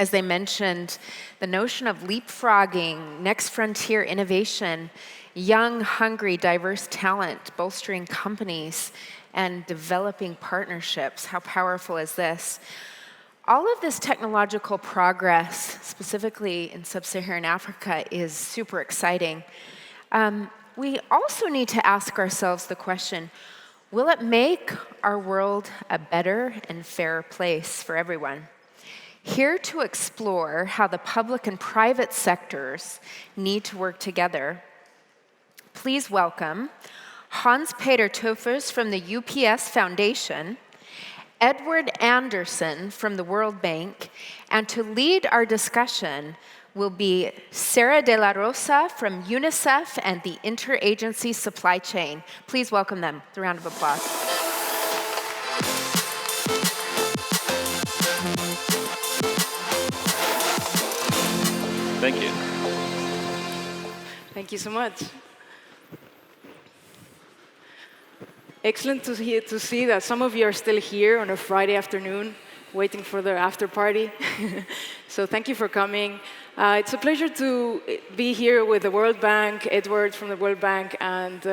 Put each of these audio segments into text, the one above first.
as they mentioned, the notion of leapfrogging, next frontier innovation, young, hungry, diverse talent, bolstering companies, and developing partnerships. How powerful is this? All of this technological progress, specifically in sub-Saharan Africa, is super exciting. We also need to ask ourselves the question, will it make our world a better and fairer place for everyone? Here to explore how the public and private sectors need to work together, please welcome Hans-Peter Teufers from the UPS Foundation, Edward Anderson from the World Bank, and to lead our discussion will be Sara de la Rosa from UNICEF and the Interagency Supply Chain. Please welcome them. A round of applause. Thank you. Thank you so much. Excellent to see that some of you are still here on a Friday afternoon, waiting for the after party. So thank you for coming. It's a pleasure to be here with the World Bank, Edward from the World Bank, and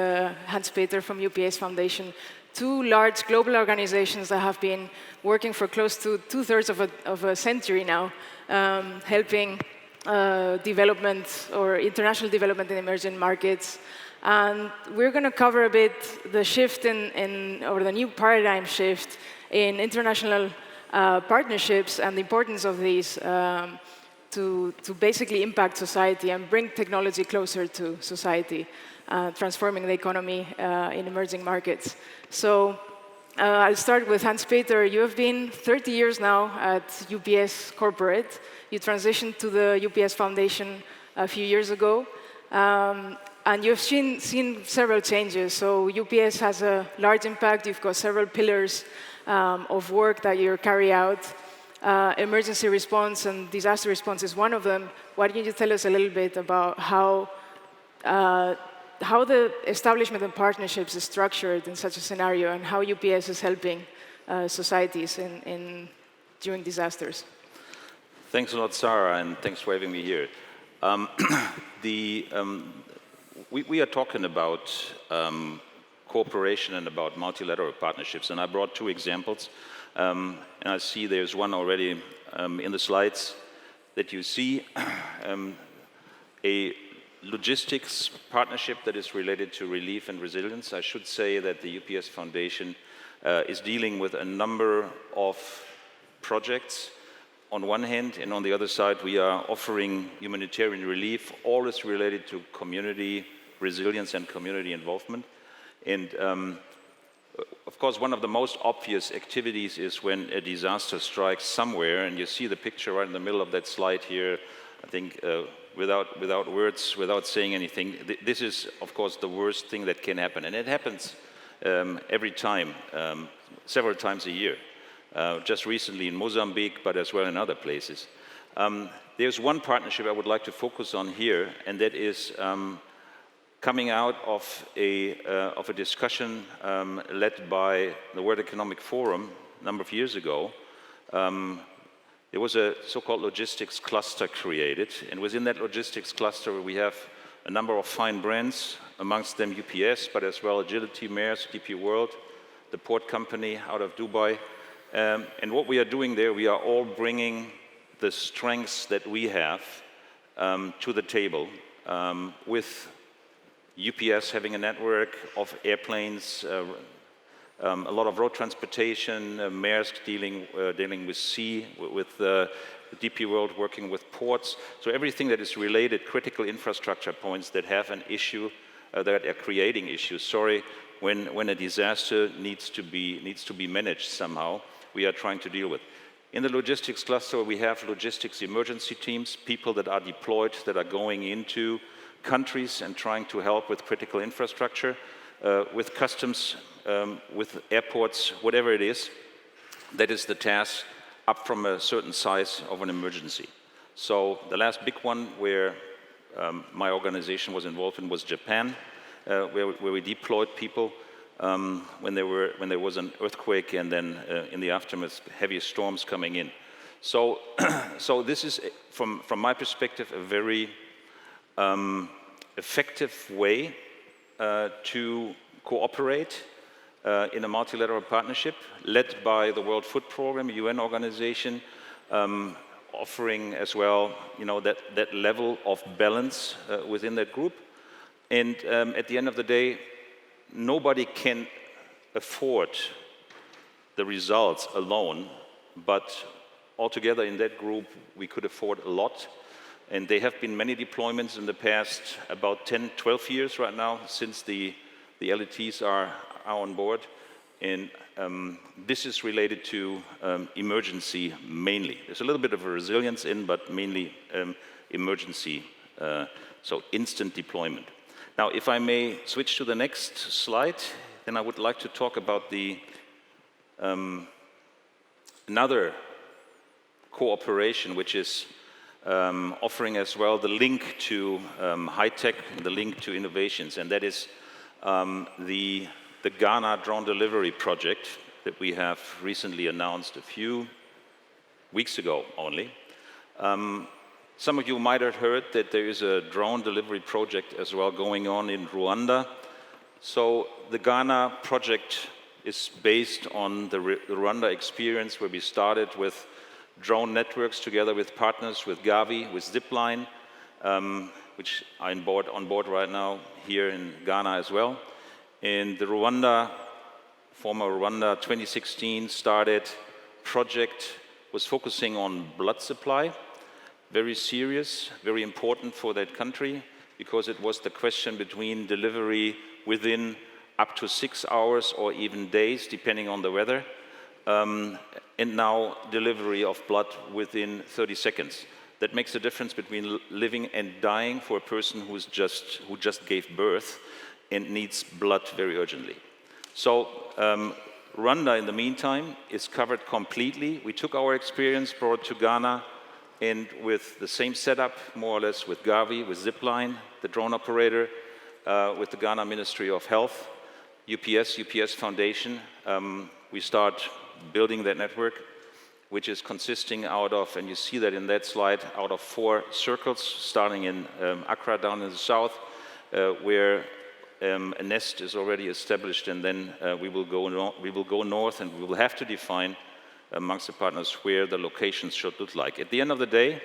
Hans-Peter from UPS Foundation, two large global organizations that have been working for close to two-thirds of a century now, helping development or international development in emerging markets. And we're going to cover a bit the shift or the new paradigm shift in international partnerships and the importance of these to basically impact society and bring technology closer to society, transforming the economy in emerging markets. So I'll start with Hans-Peter. You have been 30 years now at UPS Corporate. You transitioned to the UPS Foundation a few years ago. And you've seen several changes. So UPS has a large impact. You've got several pillars of work that you carry out. Emergency response and disaster response is one of them. Why don't you tell us a little bit about how the establishment of partnerships is structured in such a scenario and how UPS is helping societies during disasters? Thanks a lot, Sara, and thanks for having me here. We are talking about cooperation and about multilateral partnerships, and I brought two examples. And I see there's one already in the slides that you see, a logistics partnership that is related to relief and resilience. I should say that the UPS Foundation is dealing with a number of projects on one hand, and on the other side, we are offering humanitarian relief. All is related to community resilience and community involvement. And of course, one of the most obvious activities is when a disaster strikes somewhere, and you see the picture right in the middle of that slide here, I think without words, without saying anything, this is, of course, the worst thing that can happen. And it happens every time, several times a year. Just recently in Mozambique, but as well in other places. There's one partnership I would like to focus on here, and that is coming out of a discussion led by the World Economic Forum a number of years ago. There was a so-called logistics cluster created, and within that logistics cluster we have a number of fine brands, amongst them UPS, but as well Agility, Maersk, DP World, the port company out of Dubai. And what we are doing there, we are all bringing the strengths that we have to the table, with UPS having a network of airplanes, a lot of road transportation, Maersk dealing with sea, with DP World working with ports. So everything that is related, critical infrastructure points that have an issue, that are creating issues. When a disaster needs to be managed somehow, we are trying to deal with. In the logistics cluster, we have logistics emergency teams, people that are deployed, that are going into countries and trying to help with critical infrastructure, with customs, with airports, whatever it is. That is the task up from a certain size of an emergency. So the last big one where my organization was involved in was Japan, where we deployed people when there was an earthquake and then in the aftermath, heavy storms coming in. So, so this is, from my perspective, a very effective way to cooperate in a multilateral partnership led by the World Food Programme, a UN organization, offering as well, that level of balance within that group. And at the end of the day, nobody can afford the results alone, but altogether in that group, we could afford a lot. And there have been many deployments in the past, about 10, 12 years right now, since the LETs are on board. And this is related to emergency mainly. There's a little bit of a resilience in, but mainly emergency, so instant deployment. Now, if I may switch to the next slide, then I would like to talk about the another cooperation, which is offering as well the link to high tech, the link to innovations, and that is the Ghana drone delivery project that we have recently announced a few weeks ago only. Some of you might have heard that there is a drone delivery project as well going on in Rwanda. So the Ghana project is based on the Rwanda experience, where we started with drone networks together with partners, with Gavi, with Zipline, which are on board right now here in Ghana as well. And the former Rwanda 2016 started project was focusing on blood supply. Very serious, very important for that country, because it was the question between delivery within up to 6 hours or even days, depending on the weather, and now delivery of blood within 30 seconds. That makes a difference between living and dying for a person who just gave birth and needs blood very urgently. So Rwanda, in the meantime, is covered completely. We took our experience, brought to Ghana, and with the same setup, more or less, with Gavi, with Zipline, the drone operator, with the Ghana Ministry of Health, UPS Foundation, we start building that network, which is consisting out of, and you see that in that slide, out of 4 circles, starting in Accra down in the south, where a nest is already established, and then we will go north, and we will have to define amongst the partners where the locations should look like. At the end of the day,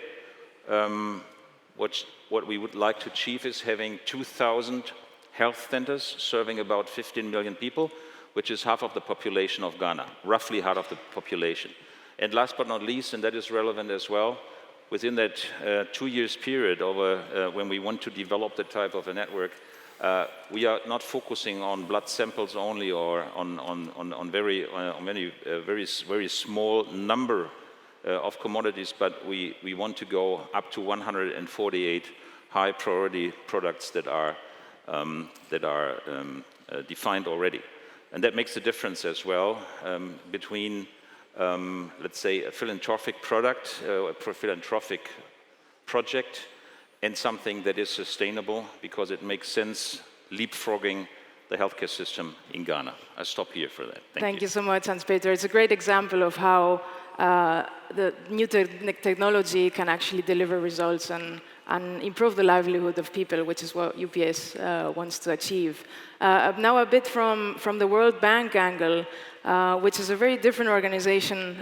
what we would like to achieve is having 2,000 health centers serving about 15 million people, which is half of the population of Ghana, roughly half of the population. And last but not least, and that is relevant as well, within that 2 years period over when we want to develop that type of a network, we are not focusing on blood samples only, or on very small number of commodities, but we want to go up to 148 high priority products that are defined already. And that makes a difference as well between, let's say, a philanthropic product, a philanthropic project, and something that is sustainable, because it makes sense leapfrogging the healthcare system in Ghana. I stop here for that. Thank you so much, Hans-Peter. It's a great example of how the new technology can actually deliver results and improve the livelihood of people, which is what UPS wants to achieve. Now a bit from the World Bank angle, which is a very different organization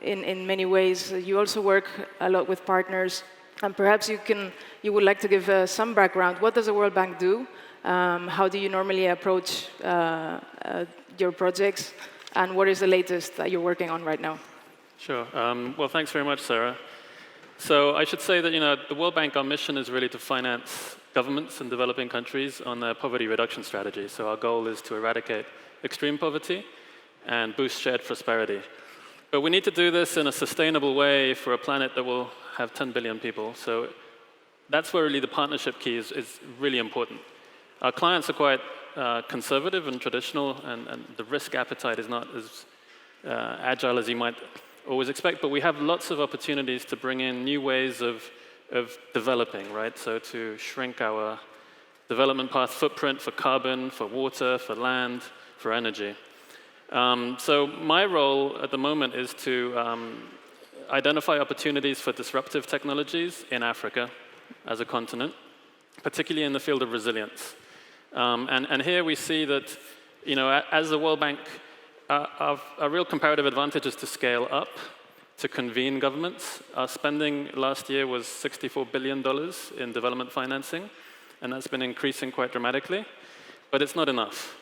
in many ways. You also work a lot with partners, and perhaps you would like to give some background. What does the World Bank do? How do you normally approach your projects? And what is the latest that you're working on right now? Sure. Well, thanks very much, Sara. So I should say that the World Bank, our mission is really to finance governments in developing countries on their poverty reduction strategy. So our goal is to eradicate extreme poverty and boost shared prosperity. But we need to do this in a sustainable way for a planet that will have 10 billion people. So that's where really the partnership key is really important. Our clients are quite conservative and traditional, and the risk appetite is not as agile as you might always expect, but we have lots of opportunities to bring in new ways of developing, right? So to shrink our development path footprint for carbon, for water, for land, for energy. So my role at the moment is to identify opportunities for disruptive technologies in Africa as a continent, particularly in the field of resilience. And here we see that, as the World Bank, our real comparative advantage is to scale up, to convene governments. Our spending last year was $64 billion in development financing, and that's been increasing quite dramatically. But it's not enough.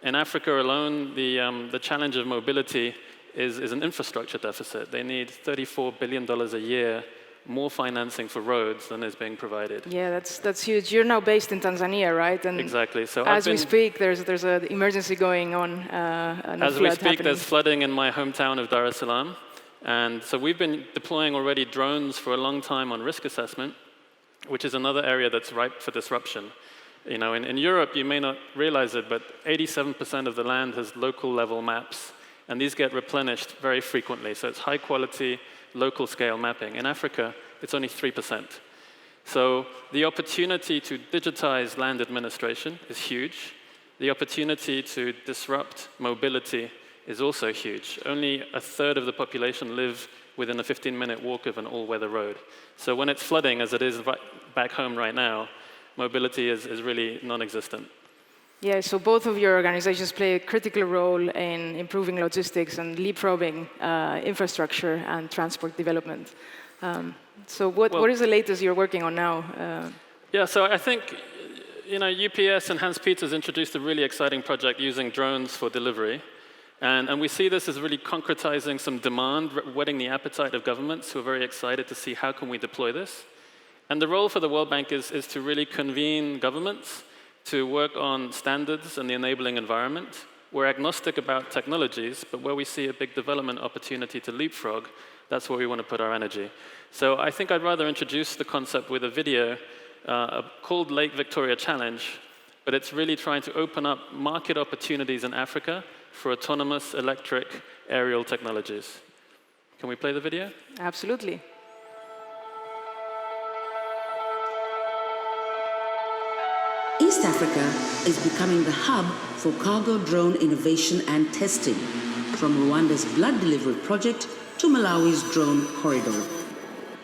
In Africa alone, the challenge of mobility is an infrastructure deficit. They need $34 billion a year more financing for roads than is being provided. Yeah, that's huge. You're now based in Tanzania, right? And exactly. So as we speak, there's an emergency going on. As we speak, there's flooding in my hometown of Dar es Salaam. And so we've been deploying already drones for a long time on risk assessment, which is another area that's ripe for disruption. In Europe, you may not realize it, but 87% of the land has local level maps, and these get replenished very frequently. So it's high quality, local scale mapping. In Africa, it's only 3%. So the opportunity to digitize land administration is huge. The opportunity to disrupt mobility is also huge. Only a third of the population live within a 15-minute walk of an all-weather road. So when it's flooding, as it is back home right now, mobility is really non-existent. Yeah, so both of your organizations play a critical role in improving logistics and leapfrogging infrastructure and transport development. So what is the latest you're working on now? Yeah, so I think UPS and Hans Peters introduced a really exciting project using drones for delivery. And we see this as really concretizing some demand, whetting the appetite of governments who are very excited to see how can we deploy this. And the role for the World Bank is to really convene governments to work on standards and the enabling environment. We're agnostic about technologies, but where we see a big development opportunity to leapfrog, that's where we want to put our energy. So I think I'd rather introduce the concept with a video called Lake Victoria Challenge, but it's really trying to open up market opportunities in Africa for autonomous electric aerial technologies. Can we play the video? Absolutely. East Africa is becoming the hub for cargo drone innovation and testing, from Rwanda's blood delivery project to Malawi's drone corridor.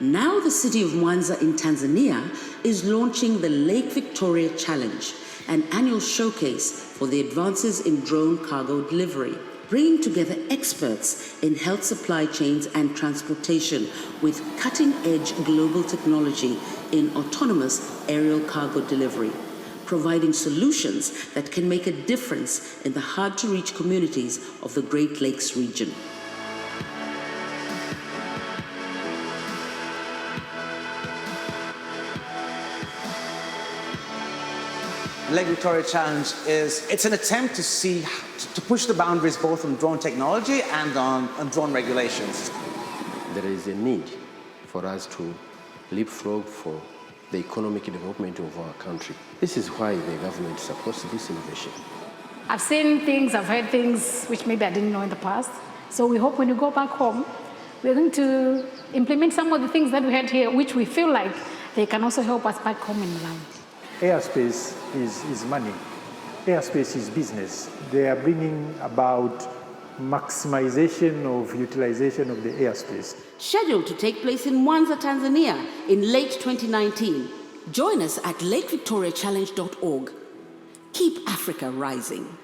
Now the city of Mwanza in Tanzania is launching the Lake Victoria Challenge, an annual showcase for the advances in drone cargo delivery, bringing together experts in health supply chains and transportation with cutting-edge global technology in autonomous aerial cargo delivery, providing solutions that can make a difference in the hard-to-reach communities of the Great Lakes region. Lake Victoria Challenge it's an attempt to push the boundaries both on drone technology and on drone regulations. There is a need for us to leapfrog for the economic development of our country. This is why the government supports this innovation. I've seen things, I've heard things which maybe I didn't know in the past. So we hope when you go back home, we're going to implement some of the things that we had here, which we feel like they can also help us back home in Malawi. Airspace is money. Airspace is business. They are bringing about maximization of utilization of the airspace. Scheduled to take place in Mwanza, Tanzania in late 2019. Join us at lakevictoriachallenge.org. Keep Africa rising.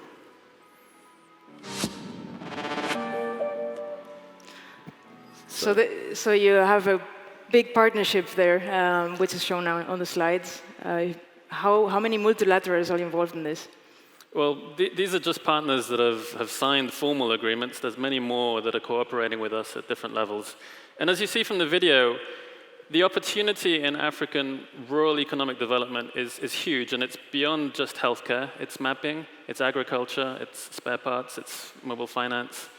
So you have a big partnership there, which is shown now on the slides. How many multilaterals are involved in this? Well, these are just partners that have signed formal agreements. There's many more that are cooperating with us at different levels. And as you see from the video, the opportunity in African rural economic development is huge, and it's beyond just healthcare. It's mapping, it's agriculture, it's spare parts, it's mobile finance.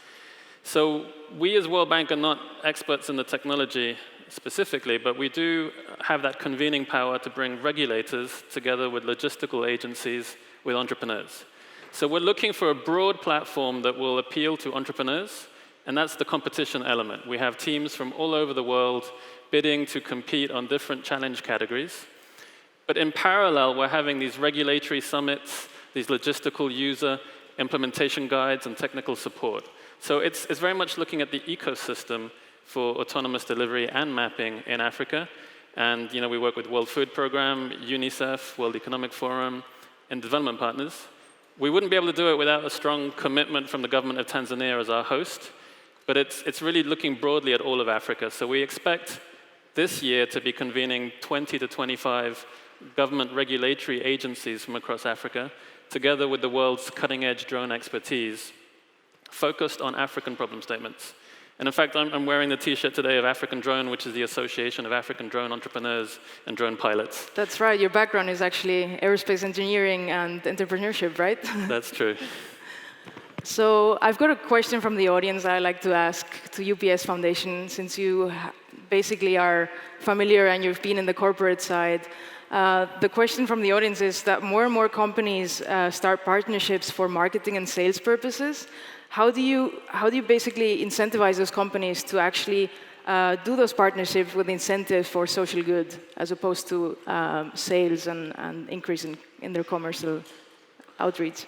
So we as World Bank are not experts in the technology specifically, but we do have that convening power to bring regulators together with logistical agencies with entrepreneurs. So we're looking for a broad platform that will appeal to entrepreneurs, and that's the competition element. We have teams from all over the world bidding to compete on different challenge categories. But in parallel, we're having these regulatory summits, these logistical user implementation guides and technical support. So it's very much looking at the ecosystem for autonomous delivery and mapping in Africa. And we work with World Food Programme, UNICEF, World Economic Forum, and development partners. We wouldn't be able to do it without a strong commitment from the government of Tanzania as our host, but it's really looking broadly at all of Africa. So we expect this year to be convening 20 to 25 government regulatory agencies from across Africa, together with the world's cutting-edge drone expertise, focused on African problem statements. And in fact, I'm wearing the T-shirt today of African Drone, which is the Association of African Drone Entrepreneurs and Drone Pilots. That's right. Your background is actually aerospace engineering and entrepreneurship, right? That's true. So I've got a question from the audience I like to ask to UPS Foundation, since you basically are familiar and you've been in the corporate side. The question from the audience is that more and more companies start partnerships for marketing and sales purposes. How do you basically incentivize those companies to actually do those partnerships with incentives for social good, as opposed to sales and increase in their commercial outreach?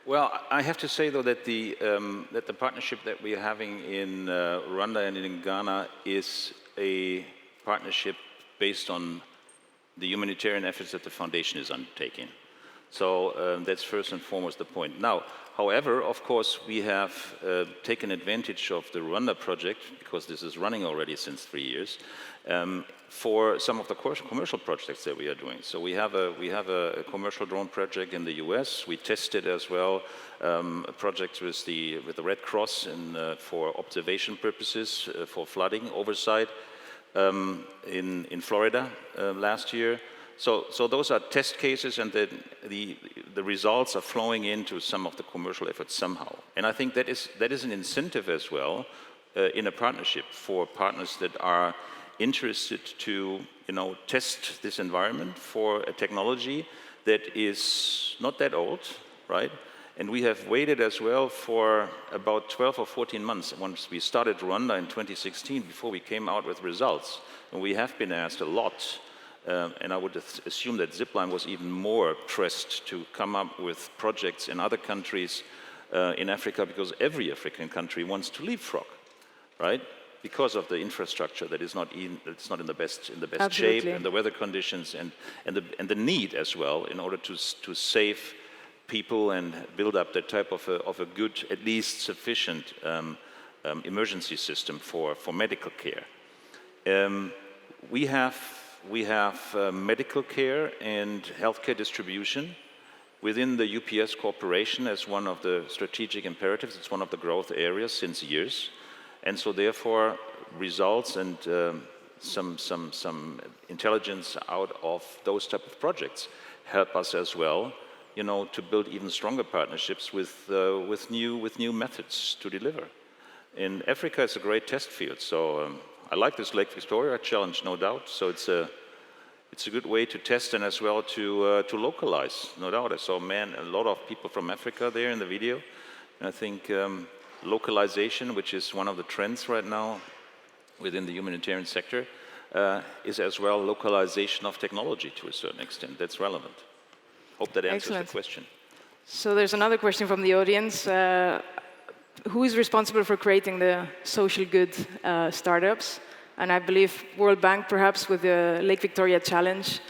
Well, I have to say, though, that the partnership that we are having in Rwanda and in Ghana is a partnership based on the humanitarian efforts that the foundation is undertaking. So that's first and foremost the point. Now, however, of course, we have taken advantage of the Rwanda project, because this is running already since 3 years, for some of the commercial projects that we are doing. So we have a commercial drone project in the US. We tested as well a project with the Red Cross for observation purposes, for flooding oversight in Florida last year. So those are test cases, and the results are flowing into some of the commercial efforts somehow. And I think that is an incentive as well in a partnership for partners that are interested to test this environment for a technology that is not that old, right? And we have waited as well for about 12 or 14 months once we started Rwanda in 2016 before we came out with results. And we have been asked a lot. And I would assume that Zipline was even more pressed to come up with projects in other countries in Africa, because every African country wants to leapfrog, right? Because of the infrastructure that is not in the best shape, and the weather conditions, and the need as well in order to save people and build up that type of a good, at least sufficient emergency system for medical care. We have medical care and healthcare distribution within the UPS Corporation as one of the strategic imperatives. It's one of the growth areas since years. And so therefore, results and some intelligence out of those type of projects help us as well, to build even stronger partnerships with new methods to deliver. In Africa, it's a great test field. So I like this Lake Victoria challenge, no doubt. So it's a good way to test and as well to localize, no doubt. I saw a lot of people from Africa there in the video. And I think localization, which is one of the trends right now within the humanitarian sector, is as well localization of technology to a certain extent. That's relevant. Hope that answers the question. So there's another question from the audience. Who is responsible for creating the social good startups? And I believe World Bank, perhaps with the Lake Victoria Challenge,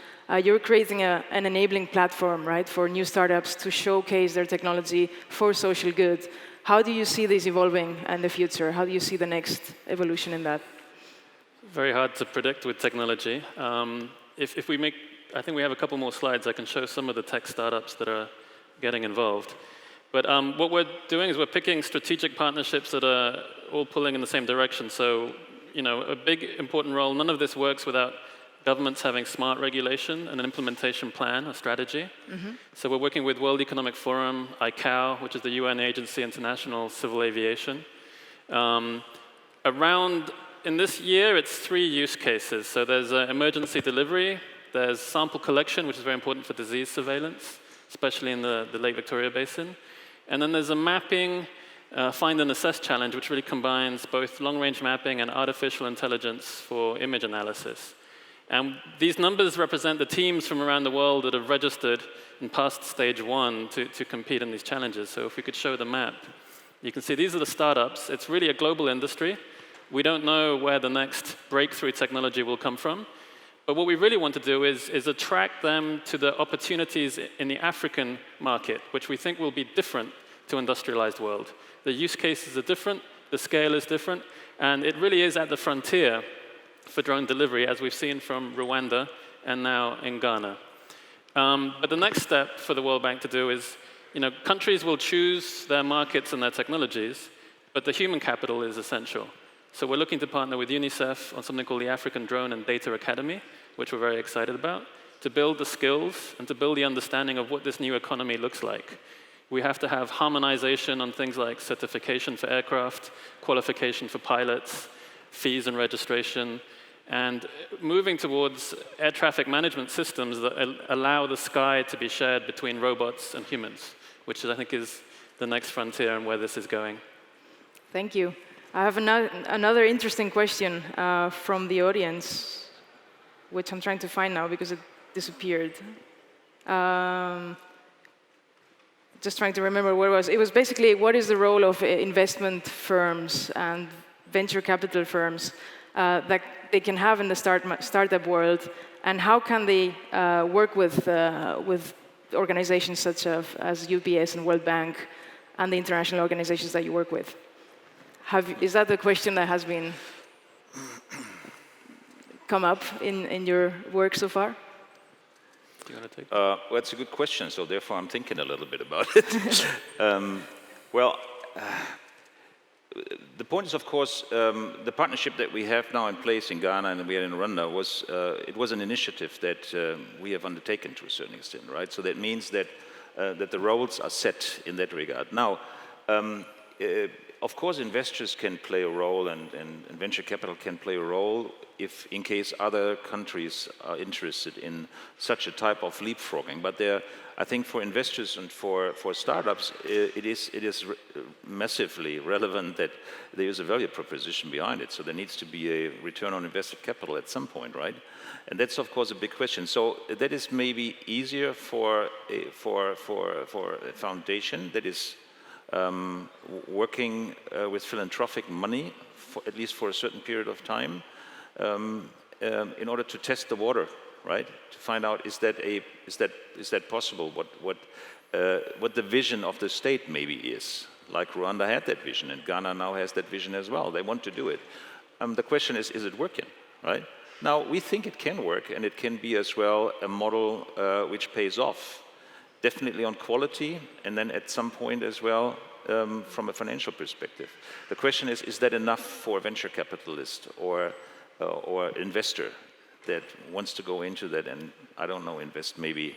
you're creating an enabling platform, right, for new startups to showcase their technology for social good. How do you see this evolving in the future? How do you see the next evolution in that? Very hard to predict with technology. I think we have a couple more slides. I can show some of the tech startups that are getting involved. But what we're doing is we're picking strategic partnerships that are all pulling in the same direction. So, a big important role. None of this works without governments having smart regulation and an implementation plan, a strategy. Mm-hmm. So we're working with World Economic Forum, ICAO, which is the UN agency, International Civil Aviation. In this year, it's 3 use cases. So there's emergency delivery, there's sample collection, which is very important for disease surveillance, especially in the Lake Victoria Basin. And then there's a mapping, find and assess challenge, which really combines both long-range mapping and artificial intelligence for image analysis. And these numbers represent the teams from around the world that have registered and passed stage 1 to compete in these challenges. So if we could show the map, you can see these are the startups. It's really a global industry. We don't know where the next breakthrough technology will come from. But what we really want to do is attract them to the opportunities in the African market, which we think will be different to industrialized world. The use cases are different, the scale is different, and it really is at the frontier for drone delivery, as we've seen from Rwanda and now in Ghana. But the next step for the World Bank to do is, countries will choose their markets and their technologies, but the human capital is essential. So we're looking to partner with UNICEF on something called the African Drone and Data Academy, which we're very excited about, to build the skills and to build the understanding of what this new economy looks like. We have to have harmonization on things like certification for aircraft, qualification for pilots, fees and registration, and moving towards air traffic management systems that allow the sky to be shared between robots and humans, which I think is the next frontier and where this is going. Thank you. I have another interesting question from the audience, which I'm trying to find now because it disappeared. Just trying to remember where it was. It was basically, what is the role of investment firms and venture capital firms that they can have in the startup world, and how can they work with organizations such as UPS and World Bank and the international organizations that you work with? Is that the question that has been come up in your work so far? Do you want to take Well, it's a good question, so therefore I'm thinking a little bit about it. The point is, of course, the partnership that we have now in place in Ghana and we had in Rwanda was an initiative that we have undertaken to a certain extent, right? So that means that the roles are set in that regard. Now, of course, investors can play a role and venture capital can play a role if, in case other countries are interested in such a type of leapfrogging. But I think for investors and for startups, it is massively relevant that there is a value proposition behind it. So there needs to be a return on invested capital at some point, right? And that's, of course, a big question. So that is maybe easier for a foundation that is working with philanthropic money, at least for a certain period of time, in order to test the water, right? To find out is that possible? What the vision of the state maybe is. Like Rwanda had that vision, and Ghana now has that vision as well. They want to do it. The question is it working, right? Now we think it can work, and it can be as well a model which pays off. Definitely on quality, and then at some point as well from a financial perspective. The question is that enough for a venture capitalist or investor that wants to go into that and, I don't know, invest maybe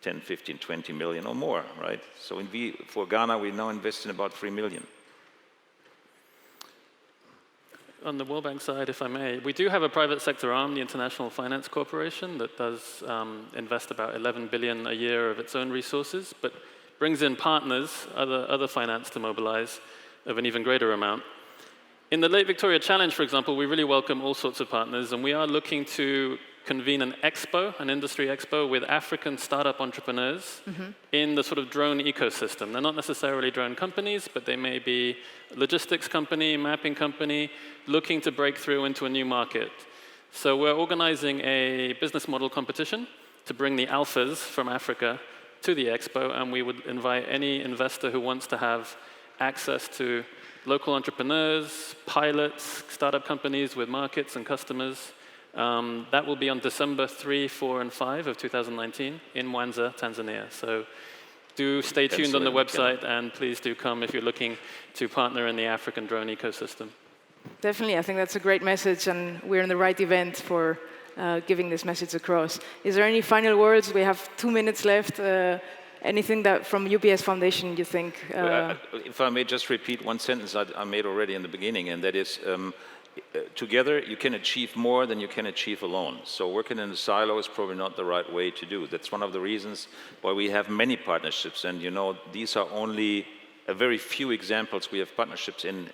10, 15, 20 million or more, right? So for Ghana, we now invest in about 3 million. On the World Bank side, if I may, we do have a private sector arm, the International Finance Corporation, that does invest about 11 billion a year of its own resources, but brings in partners, other finance to mobilize of an even greater amount. In the Lake Victoria Challenge, for example, we really welcome all sorts of partners, and we are looking to convene an industry expo with African startup entrepreneurs in the sort of drone ecosystem. They're not necessarily drone companies, but they may be logistics company, mapping company, looking to break through into a new market. So we're organizing a business model competition to bring the alphas from Africa to the expo, and we would invite any investor who wants to have access to local entrepreneurs, pilots, startup companies with markets and customers. That will be on December 3, 4, and 5 of 2019 in Mwanza, Tanzania. So do stay tuned on the website, and please do come if you're looking to partner in the African drone ecosystem. Definitely, I think that's a great message, and we're in the right event for giving this message across. Is there any final words? We have 2 minutes left. Anything that from UPS Foundation you think? If I may just repeat one sentence I made already in the beginning, and that is, together you can achieve more than you can achieve alone. So working in a silo is probably not the right way to do. That's one of the reasons why we have many partnerships, and these are only a very few examples. We have partnerships in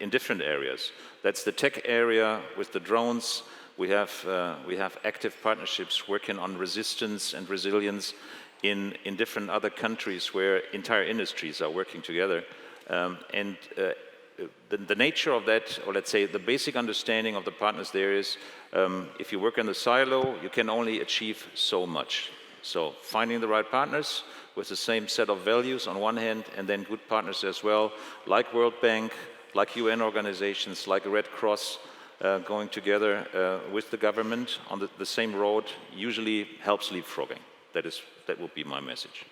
different areas. That's the tech area with the drones. We have active partnerships working on resistance and resilience in different other countries where entire industries are working together. the nature of that, or let's say the basic understanding of the partners there is, if you work in the silo, you can only achieve so much. So finding the right partners with the same set of values on one hand, and then good partners as well, like World Bank, like UN organizations, like Red Cross, going together with the government on the same road usually helps leapfrogging. That would be my message.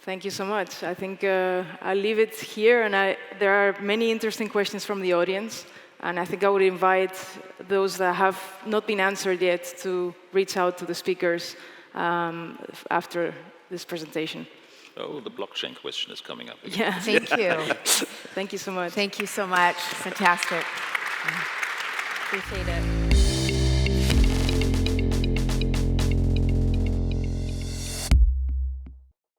Thank you so much. I think I'll leave it here, and there are many interesting questions from the audience, and I think I would invite those that have not been answered yet to reach out to the speakers after this presentation. Oh, the blockchain question is coming up again. Yeah. Thank you. Thank you so much. Thank you so much. Fantastic. Appreciate it.